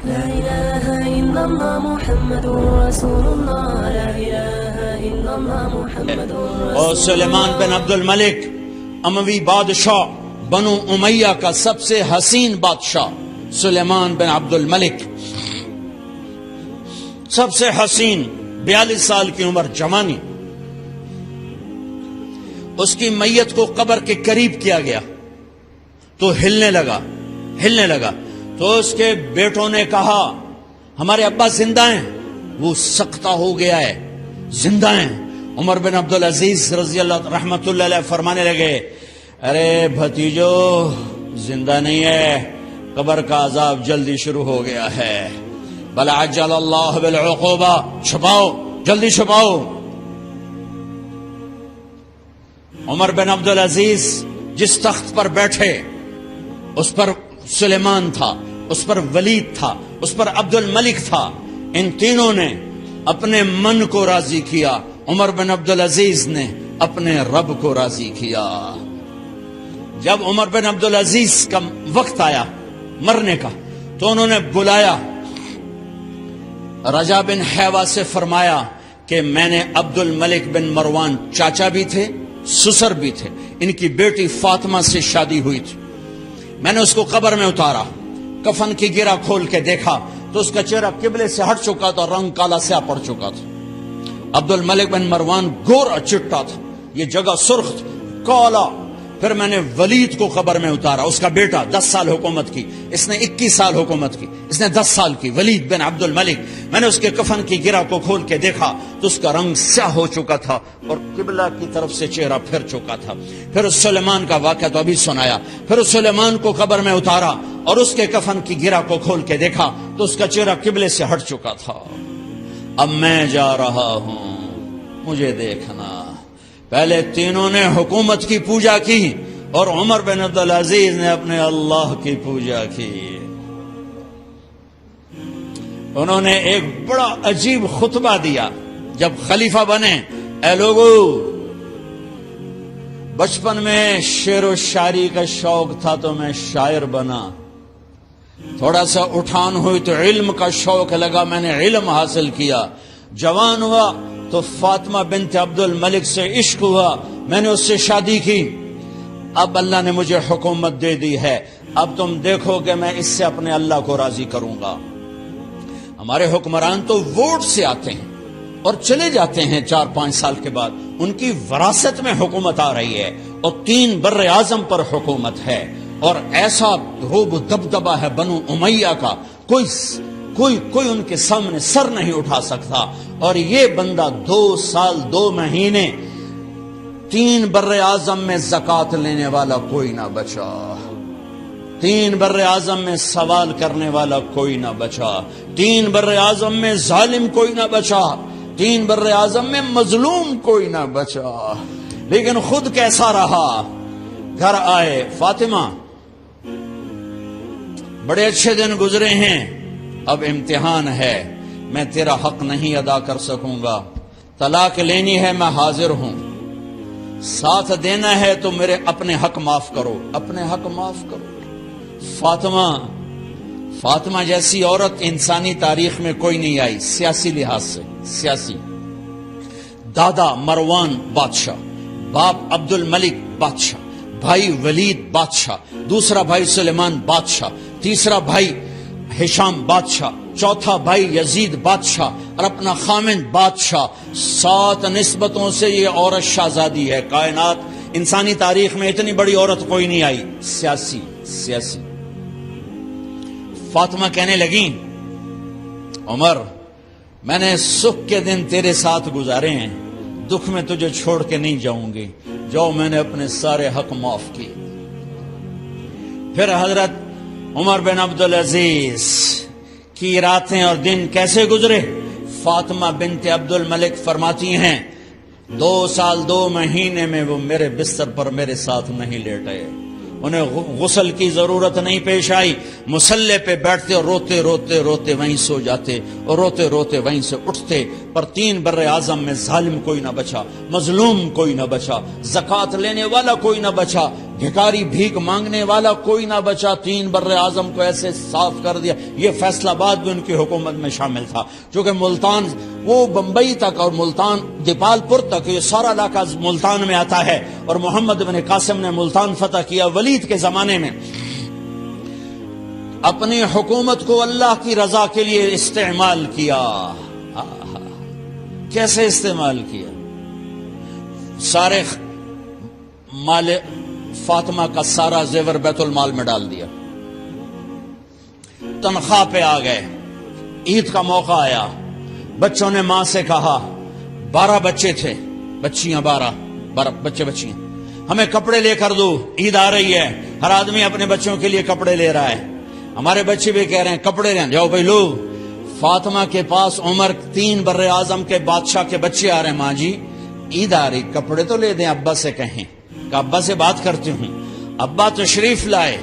لا إله إلا الله محمد رسول الله لا إله إلا الله محمد رسول اور سلیمان بن عبد الملک اموی بادشاہ بنو امیہ کا سب سے حسین بادشاہ سلیمان بن عبد الملک، سب سے حسین، 42 سال کی عمر، جوانی. اس کی میت کو قبر کے قریب کیا گیا تو ہلنے لگا تو اس کے بیٹوں نے کہا ہمارے ابا زندہ ہیں. وہ سکتہ ہو گیا ہے، زندہ ہیں. عمر بن عبدالعزیز رضی اللہ رحمت اللہ علیہ فرمانے لگے ارے بھتیجو زندہ نہیں ہے، قبر کا عذاب جلدی شروع ہو گیا ہے. بل عجل اللہ بالعقوبہ، چھپاؤ، جلدی چھپاؤ. عمر بن عبدالعزیز جس تخت پر بیٹھے اس پر سلیمان تھا، اس پر ولید تھا، اس پر عبد الملک تھا. ان تینوں نے اپنے من کو راضی کیا، عمر بن عبدالعزیز نے اپنے رب کو راضی کیا. جب عمر بن عبدالعزیز کا وقت آیا مرنے کا تو انہوں نے بلایا رجا بن حیوہ سے، فرمایا کہ میں نے عبد الملک بن مروان چاچا بھی تھے، سسر بھی تھے، ان کی بیٹی فاطمہ سے شادی ہوئی تھی. میں نے اس کو قبر میں اتارا، کفن کی گرہ کھول کے دیکھا تو اس کا چہرہ قبلے سے ہٹ چکا تھا، رنگ کالا سیاہ پڑ چکا تھا. عبد الملک بن مروان گورا چٹا تھا، یہ جگہ سرخ تھی، کالا. پھر میں نے ولید کو قبر میں اتارا، اس کا بیٹا 10 سال حکومت کی، اس نے 21 سال حکومت کی، اس نے 10 سال کی، ولید بن عبد الملک. میں نے اس کے کفن کی گرہ کو کھول کے دیکھا تو اس کا رنگ سیاہ ہو چکا تھا اور قبلہ کی طرف سے چہرہ پھر چکا تھا. پھر اس سلیمان کا واقعہ تو ابھی سنایا. پھر اس سلیمان کو قبر میں اتارا اور اس کے کفن کی گرہ کو کھول کے دیکھا تو اس کا چہرہ قبلے سے ہٹ چکا تھا. اب میں جا رہا ہوں، مجھے دیکھنا. پہلے تینوں نے حکومت کی پوجا کی اور عمر بن عبدالعزیز نے اپنے اللہ کی پوجا کی. انہوں نے ایک بڑا عجیب خطبہ دیا جب خلیفہ بنے. اے لوگو، بچپن میں شعر و شاعری کا شوق تھا تو میں شاعر بنا. تھوڑا سا اٹھان ہوئی تو علم کا شوق لگا، میں نے علم حاصل کیا. جوان ہوا تو فاطمہ بنت عبد الملک سے عشق ہوا، میں نے اس سے شادی کی. اب اللہ نے مجھے حکومت دے دی ہے، اب تم دیکھو کہ میں اس سے اپنے اللہ کو راضی کروں گا. ہمارے حکمران تو ووٹ سے آتے ہیں اور چلے جاتے ہیں 4-5 سال کے بعد، ان کی وراثت میں حکومت آ رہی ہے اور 3 بر اعظم پر حکومت ہے اور ایسا روب و دبدبہ ہے بنو امیہ کا، کوئی ان کے سامنے سر نہیں اٹھا سکتا. اور یہ بندہ 2 سال 2 مہینے 3 بر اعظم میں زکوٰۃ لینے والا کوئی نہ بچا، 3 بر اعظم میں سوال کرنے والا کوئی نہ بچا، 3 بر اعظم میں ظالم کوئی نہ بچا، 3 بر اعظم میں مظلوم کوئی نہ بچا. لیکن خود کیسا رہا؟ گھر آئے، فاطمہ بڑے اچھے دن گزرے ہیں، اب امتحان ہے، میں تیرا حق نہیں ادا کر سکوں گا. طلاق لینی ہے، میں حاضر ہوں. ساتھ دینا ہے تو میرے اپنے حق معاف کرو، اپنے حق معاف کرو. فاطمہ جیسی عورت انسانی تاریخ میں کوئی نہیں آئی، سیاسی لحاظ سے. سیاسی، دادا مروان بادشاہ، باپ عبد الملک بادشاہ، بھائی ولید بادشاہ، دوسرا بھائی سلیمان بادشاہ، تیسرا بھائی ہشام بادشاہ، چوتھا بھائی یزید بادشاہ اور اپنا خامند بادشاہ. 7 نسبتوں سے یہ عورت شہزادی ہے. کائنات انسانی تاریخ میں اتنی بڑی عورت کوئی نہیں آئی. سیاسی. فاطمہ کہنے لگیں عمر، میں نے سکھ کے دن تیرے ساتھ گزارے ہیں، دکھ میں تجھے چھوڑ کے نہیں جاؤں گی. جو میں نے اپنے سارے حق معاف کیے. پھر حضرت عمر بن عبدالعزیز کی راتیں اور دن کیسے گزرے؟ فاطمہ بنت عبد الملک فرماتی ہیں 2 سال 2 مہینے میں وہ میرے بستر پر میرے ساتھ نہیں لیٹے. انہیں غسل کی ضرورت نہیں پیش آئی. مصلے پہ بیٹھتے اور روتے روتے وہیں سو جاتے اور روتے روتے وہیں سے اٹھتے. پر 3 بر اعظم میں ظالم کوئی نہ بچا، مظلوم کوئی نہ بچا، زکوٰۃ لینے والا کوئی نہ بچا، بھکاری بھیک مانگنے والا کوئی نہ بچا۔ 3 بر اعظم کو ایسے صاف کر دیا۔ یہ فیصل آباد بھی ان کی حکومت میں شامل تھا، چونکہ ملتان وہ بمبئی تک اور ملتان دیپال پور تک یہ سارا علاقہ ملتان میں آتا ہے، اور محمد بن قاسم نے ملتان فتح کیا ولید کے زمانے میں۔ اپنی حکومت کو اللہ کی رضا کے لیے استعمال کیا۔ کیسے استعمال کیا؟ سارے مال فاطمہ کا سارا زیور بیت المال میں ڈال دیا، تنخواہ پہ آ گئے۔ عید کا موقع آیا، بچوں نے ماں سے کہا، 12 بچے تھے، بچیاں 12 بچے بچیاں، ہمیں کپڑے لے کر دو، عید آ رہی ہے، ہر آدمی اپنے بچوں کے لیے کپڑے لے رہا ہے، ہمارے بچے بھی کہہ رہے ہیں کپڑے لیں، جاؤ بھائی لو۔ فاطمہ کے پاس عمر 3 بر اعظم کے بادشاہ کے بچے آ رہے ہیں، ماں جی عید آ رہی، کپڑے تو لے دیں، ابا سے کہیں کہ ابا سے بات کرتی ہوں۔ ابا تشریف لائے،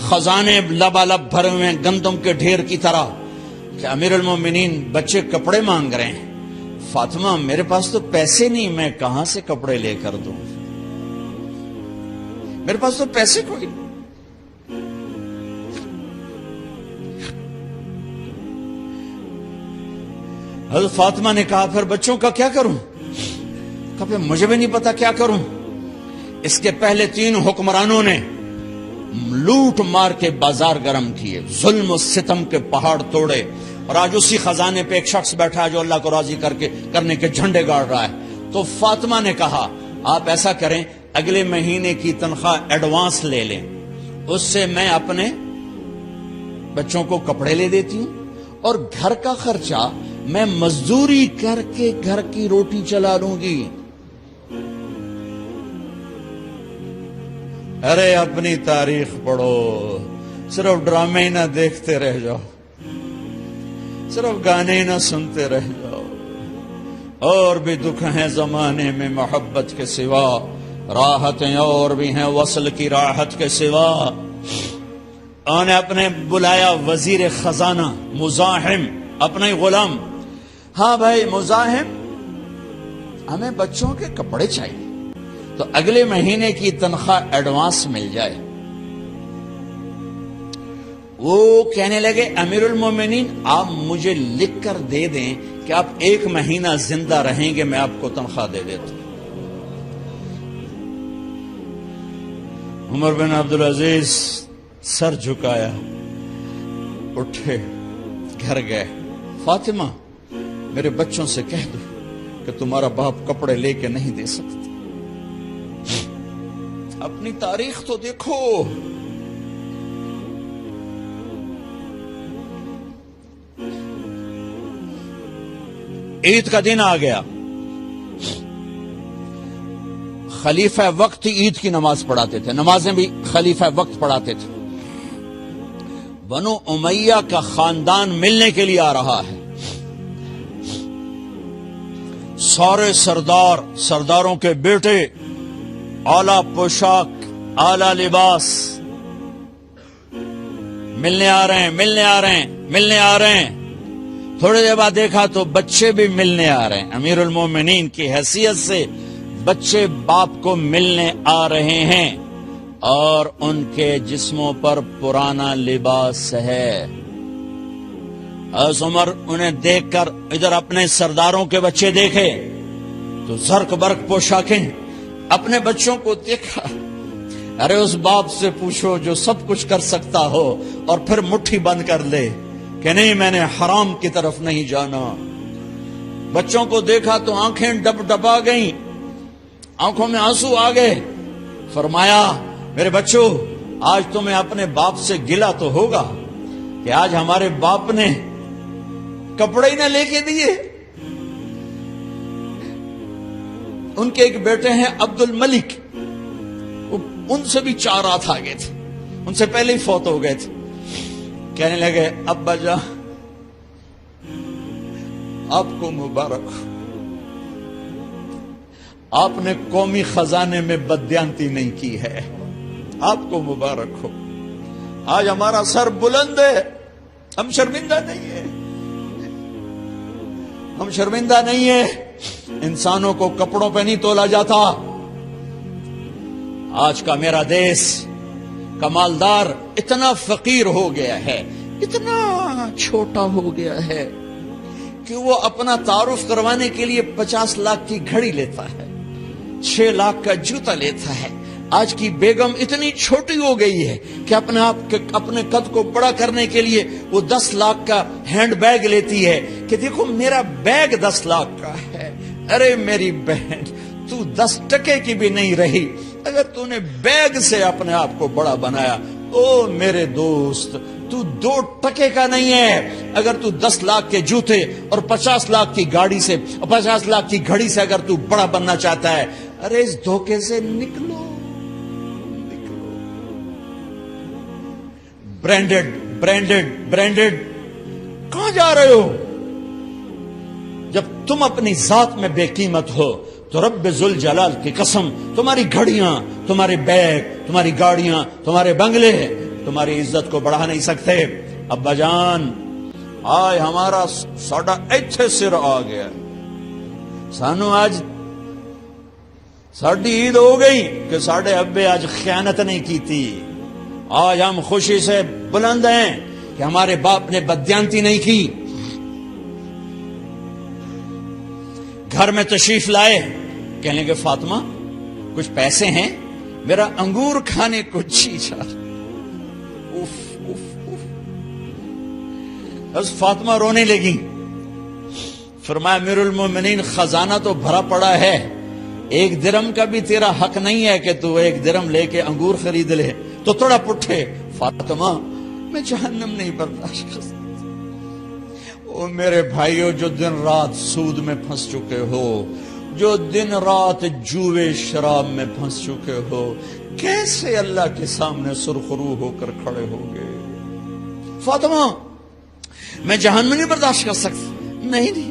خزانے لبالب بھرے ہوئے ہیں گندم کے ڈھیر کی طرح، کہ امیر المومنین بچے کپڑے مانگ رہے ہیں۔ فاطمہ میرے پاس تو پیسے نہیں، میں کہاں سے کپڑے لے کر دوں، میرے پاس تو پیسے کوئی نہیں۔ حضرت فاطمہ نے کہا پھر بچوں کا کیا کروں؟ کہا پھر مجھے بھی نہیں پتا کیا کروں۔ اس کے پہلے 3 حکمرانوں نے لوٹ مار کے بازار گرم کیے، ظلم و ستم کے پہاڑ توڑے، اور آج اسی خزانے پہ ایک شخص بیٹھا ہے جو اللہ کو راضی کرنے کے جھنڈے گاڑ رہا ہے۔ تو فاطمہ نے کہا آپ ایسا کریں، اگلے مہینے کی تنخواہ ایڈوانس لے لیں، اس سے میں اپنے بچوں کو کپڑے لے دیتی ہوں، اور گھر کا خرچہ میں مزدوری کر کے گھر کی روٹی چلا لوں گی۔ ارے اپنی تاریخ پڑھو، صرف ڈرامے ہی نہ دیکھتے رہ جاؤ، صرف گانے ہی نہ سنتے رہ جاؤ۔ اور بھی دکھ ہیں زمانے میں محبت کے سوا، راحتیں اور بھی ہیں وصل کی راحت کے سوا۔ انہوں نے اپنے بلایا وزیر خزانہ مزاحم، اپنا ہی غلام، ہاں بھائی مزاحم ہمیں بچوں کے کپڑے چاہیے، تو اگلے مہینے کی تنخواہ ایڈوانس مل جائے۔ وہ کہنے لگے امیر المومنین آپ مجھے لکھ کر دے دیں کہ آپ 1 مہینہ زندہ رہیں گے، میں آپ کو تنخواہ دے دیتا ہوں۔ عمر بن عبدالعزیز سر جھکایا، اٹھے، گھر گئے، فاطمہ میرے بچوں سے کہہ دو کہ تمہارا باپ کپڑے لے کے نہیں دے سکتا۔ اپنی تاریخ تو دیکھو، عید کا دن آ گیا، خلیفہ وقت عید کی نماز پڑھاتے تھے، نمازیں بھی خلیفہ وقت پڑھاتے تھے۔ بنو امیہ کا خاندان ملنے کے لیے آ رہا ہے، سارے سرداروں کے بیٹے اعلی پوشاک، اعلی لباس، ملنے آ رہے ہیں۔ تھوڑی دیر بعد دیکھا تو بچے بھی ملنے آ رہے ہیں، امیر المومنین کی حیثیت سے بچے باپ کو ملنے آ رہے ہیں، اور ان کے جسموں پر پرانا لباس ہے۔ حضرت عمر انہیں دیکھ کر ادھر اپنے سرداروں کے بچے دیکھے تو زرق برق پوشاکیں، اپنے بچوں کو دیکھا۔ ارے اس باپ سے پوچھو جو سب کچھ کر سکتا ہو اور پھر مٹھی بند کر لے کہ نہیں میں نے حرام کی طرف نہیں جانا۔ بچوں کو دیکھا تو آنکھیں ڈبا گئیں، آنکھوں میں آنسو آ گئے۔ فرمایا میرے بچوں آج تمہیں اپنے باپ سے گلہ تو ہوگا کہ آج ہمارے باپ نے کپڑے ہی نہ لے کے دیے۔ ان کے ایک بیٹے ہیں عبد الملک، ان سے بھی 4 رات آگے تھے، ان سے پہلے ہی فوت ہو گئے تھے۔ کہنے لگے ابا جان آپ کو مبارک ہو، آپ نے قومی خزانے میں بددیانتی نہیں کی ہے، آپ کو مبارک ہو۔ آج ہمارا سر بلند ہے، ہم شرمندہ نہیں ہے، ہم شرمندہ نہیں ہیں، انسانوں کو کپڑوں پہ نہیں تولا جاتا۔ آج کا میرا دیس کا مالدار اتنا فقیر ہو گیا ہے، اتنا چھوٹا ہو گیا ہے کہ وہ اپنا تعارف کروانے کے لیے 50 لاکھ کی گھڑی لیتا ہے، 6 لاکھ کا جوتا لیتا ہے۔ آج کی بیگم اتنی چھوٹی ہو گئی ہے کہ اپنے قد کو بڑا کرنے کے لیے وہ 10 لاکھ کا ہینڈ بیگ لیتی ہے کہ دیکھو میرا بیگ 10 لاکھ کا ہے۔ ارے میری بہن، تو 10 ٹکے کی بھی نہیں رہی اگر تو نے بیگ سے اپنے آپ کو بڑا بنایا۔ او میرے دوست، تو 2 ٹکے کا نہیں ہے اگر تو 10 لاکھ کے جوتے اور 50 لاکھ کی گاڑی سے، 50 لاکھ کی گھڑی سے اگر تو بڑا بننا چاہتا ہے۔ ارے اس دھوکے سے نکلو۔ برینڈڈ کہاں جا رہے ہو؟ جب تم اپنی ذات میں بے قیمت ہو تو رب ذوالجلال کی قسم تمہاری گھڑیاں، تمہارے بیگ، تمہاری گاڑیاں، تمہارے بنگلے تمہاری عزت کو بڑھا نہیں سکتے۔ ابا جان، آج ہمارا ساڈا ایتھے سر آ گیا، سانو آج ساڈی عید ہو گئی کہ ساڈے ابے آج خیانت نہیں کی تھی۔ آج ہم خوشی سے بلند ہیں کہ ہمارے باپ نے بددیانتی نہیں کی۔ گھر میں تشریف لائے، کہنے کہ فاطمہ کچھ پیسے ہیں، میرا انگور کھانے کو جی چاہ۔ بس فاطمہ رونے لگی۔ فرمایا امیر المومنین، خزانہ تو بھرا پڑا ہے، 1 درہم کا بھی تیرا حق نہیں ہے کہ تو 1 درہم لے کے انگور خرید لے۔ تو تھوڑا پٹھے، فاطمہ میں جہنم نہیں برداشت کر سکتا۔ او میرے بھائیو، جو دن رات سود میں پھنس چکے ہو، جو دن رات جوے شراب میں پھنس چکے ہو، کیسے اللہ کے سامنے سرخرو ہو کر کھڑے ہوگے؟ فاطمہ میں جہنم نہیں برداشت کر سکتا۔ نہیں،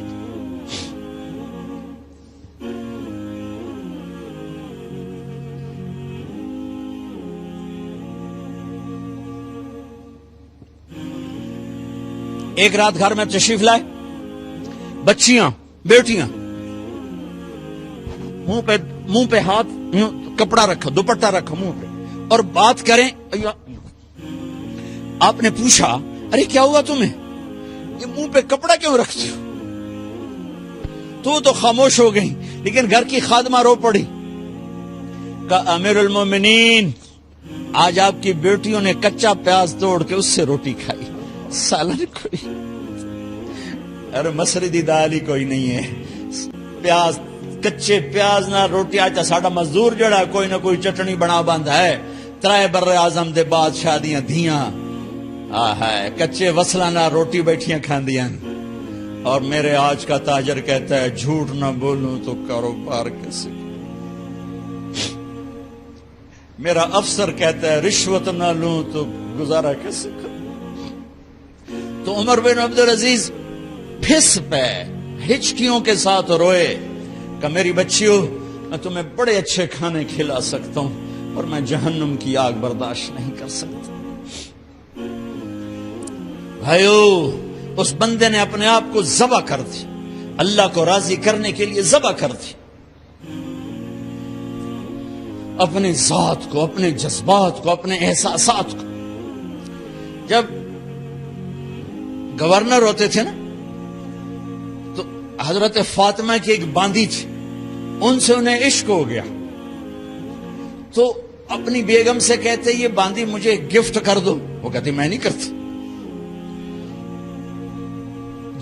ایک رات گھر میں تشریف لائے، بچیاں، بیٹیاں، منہ پہ ہاتھ، کپڑا رکھا، دوپٹہ رکھا منہ پہ، اور بات کریں۔ آپ نے پوچھا ارے کیا ہوا تمہیں، یہ منہ پہ کپڑا کیوں رکھتے ہو؟ تو خاموش ہو گئی، لیکن گھر کی خادمہ رو پڑی۔ کہا امیر المومنین، آج آپ کی بیٹیوں نے کچا پیاز توڑ کے اس سے روٹی کھائی، سالن کوئی، ارے مسری دی دال ہی کوئی نہیں ہے، پیاز، کچے پیاز نہ روٹی۔ آج ساڈا مزدور جڑا کوئی نہ کوئی چٹنی بنا باندا ہے، 3 بر اعظم دے بادشاہ دیاں دھیاں کچے وصلہ نہ روٹی بیٹھیاں کھاندیاں۔ اور میرے آج کا تاجر کہتا ہے جھوٹ نہ بولوں تو کاروبار کیسے، میرا افسر کہتا ہے رشوت نہ لوں تو گزارا کیسے کروں۔ تو عمر بن عبدالعزیز پھس پہ ہچکیوں کے ساتھ روئے کہ میری بچیوں، میں تمہیں بڑے اچھے کھانے کھلا سکتا ہوں اور میں جہنم کی آگ برداشت نہیں کر سکتا۔ بھائیو، اس بندے نے اپنے آپ کو ذبح کر دی، اللہ کو راضی کرنے کے لیے ذبح کر دی، اپنی ذات کو، اپنے جذبات کو، اپنے احساسات کو۔ جب گورنر ہوتے تھے نا تو حضرت فاطمہ کی ایک باندی تھی، ان سے انہیں عشق ہو گیا، تو اپنی بیگم سے کہتے یہ باندی مجھے گفٹ کر دو، وہ کہتی میں نہیں کرتی۔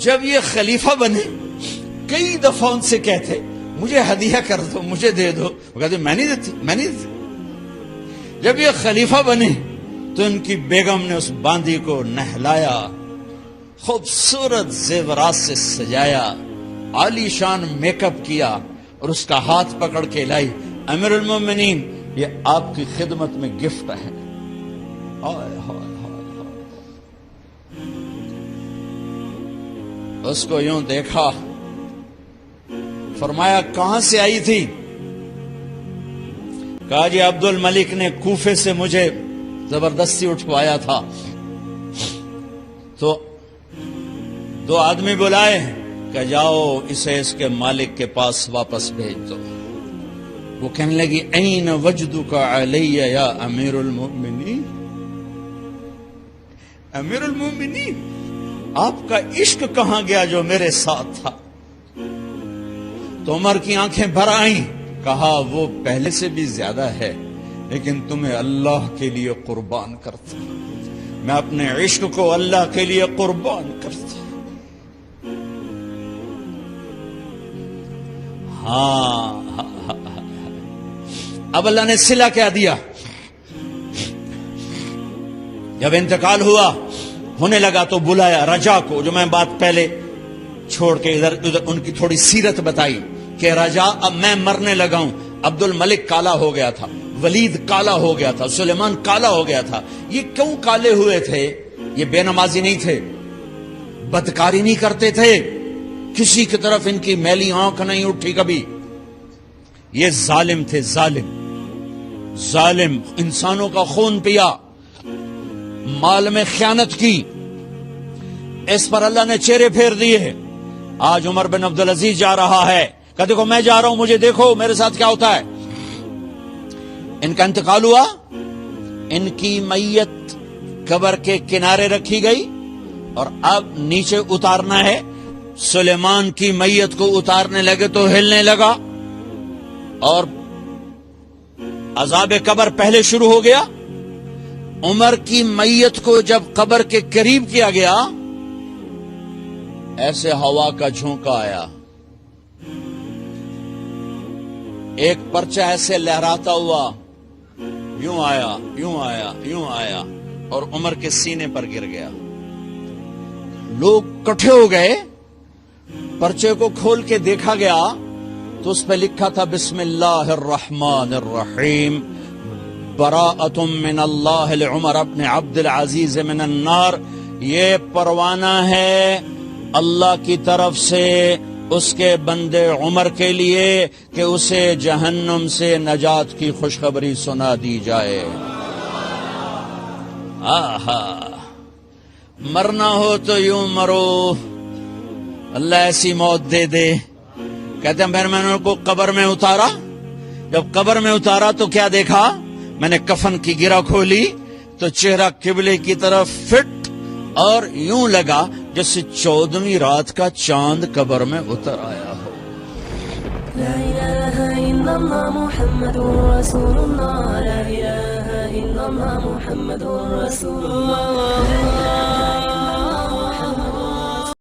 جب یہ خلیفہ بنے کئی دفعہ ان سے کہتے مجھے ہدیہ کر دو، مجھے دے دو، وہ کہتے میں نہیں دیتی۔ جب یہ خلیفہ بنے تو ان کی بیگم نے اس باندی کو نہلایا، خوبصورت زیورات سے سجایا، عالی شان میک اپ کیا اور اس کا ہاتھ پکڑ کے لائی، امیر المومنین یہ آپ کی خدمت میں گفٹ ہے۔ اس کو یوں دیکھا، فرمایا کہاں سے آئی تھی؟ کہا جی عبد الملک نے کوفے سے مجھے زبردستی اٹھوایا تھا۔ تو 2 آدمی بلائے، کہ جاؤ اسے اس کے مالک کے پاس واپس بھیج دو. وہ کہنے لگی این وجدک علی یا امیر المؤمنین. امیر المؤمنین آپ کا عشق کہاں گیا جو میرے ساتھ تھا؟ تو عمر کی آنکھیں بھر آئیں. کہا وہ پہلے سے بھی زیادہ ہے لیکن تمہیں اللہ کے لیے قربان کرتا. میں اپنے عشق کو اللہ کے لیے قربان کرتا. ہاں اب اللہ نے صلہ کیا دیا. جب انتقال ہوا ہونے لگا تو بلایا رجا کو, جو میں بات پہلے چھوڑ کے ادھر ان کی تھوڑی سیرت بتائی کہ رجا اب میں مرنے لگا ہوں. عبد الملک کالا ہو گیا تھا, ولید کالا ہو گیا تھا, سلیمان کالا ہو گیا تھا. یہ کیوں کالے ہوئے تھے؟ یہ بے نمازی نہیں تھے, بدکاری نہیں کرتے تھے, کسی کی طرف ان کی میلی آنکھ نہیں اٹھی کبھی. یہ ظالم تھے, ظالم انسانوں کا خون پیا, مال میں خیانت کی. اس پر اللہ نے چہرے پھیر دیے. آج عمر بن عبدالعزیز جا رہا ہے کہ دیکھو میں جا رہا ہوں, مجھے دیکھو میرے ساتھ کیا ہوتا ہے. ان کا انتقال ہوا, ان کی میت قبر کے کنارے رکھی گئی اور اب نیچے اتارنا ہے. سلیمان کی میت کو اتارنے لگے تو ہلنے لگا اور عذاب قبر پہلے شروع ہو گیا. عمر کی میت کو جب قبر کے قریب کیا گیا ایسے ہوا کا جھونکا آیا, ایک پرچہ ایسے لہراتا ہوا یوں آیا, یوں آیا, یوں آیا اور عمر کے سینے پر گر گیا. لوگ کٹھے ہو گئے, پرچے کو کھول کے دیکھا گیا تو اس پہ لکھا تھا بسم اللہ الرحمن الرحیم براءۃ من اللہ لعمر ابن عبد العزیز من النار. یہ پروانہ ہے اللہ کی طرف سے اس کے بندے عمر کے لیے کہ اسے جہنم سے نجات کی خوشخبری سنا دی جائے. آہا, مرنا ہو تو یوں مرو, اللہ ایسی موت دے دے. کہتے ہیں میں نے ان کو قبر میں اتارا, جب قبر میں اتارا تو کیا دیکھا, میں نے کفن کی گرہ کھولی تو چہرہ قبلے کی طرف فٹ اور یوں لگا جیسے 14ویں رات کا چاند قبر میں اتر آیا ہو. لا الہ الا اللہ محمد رسول اللہ, لا الہ الا اللہ محمد رسول اللہ.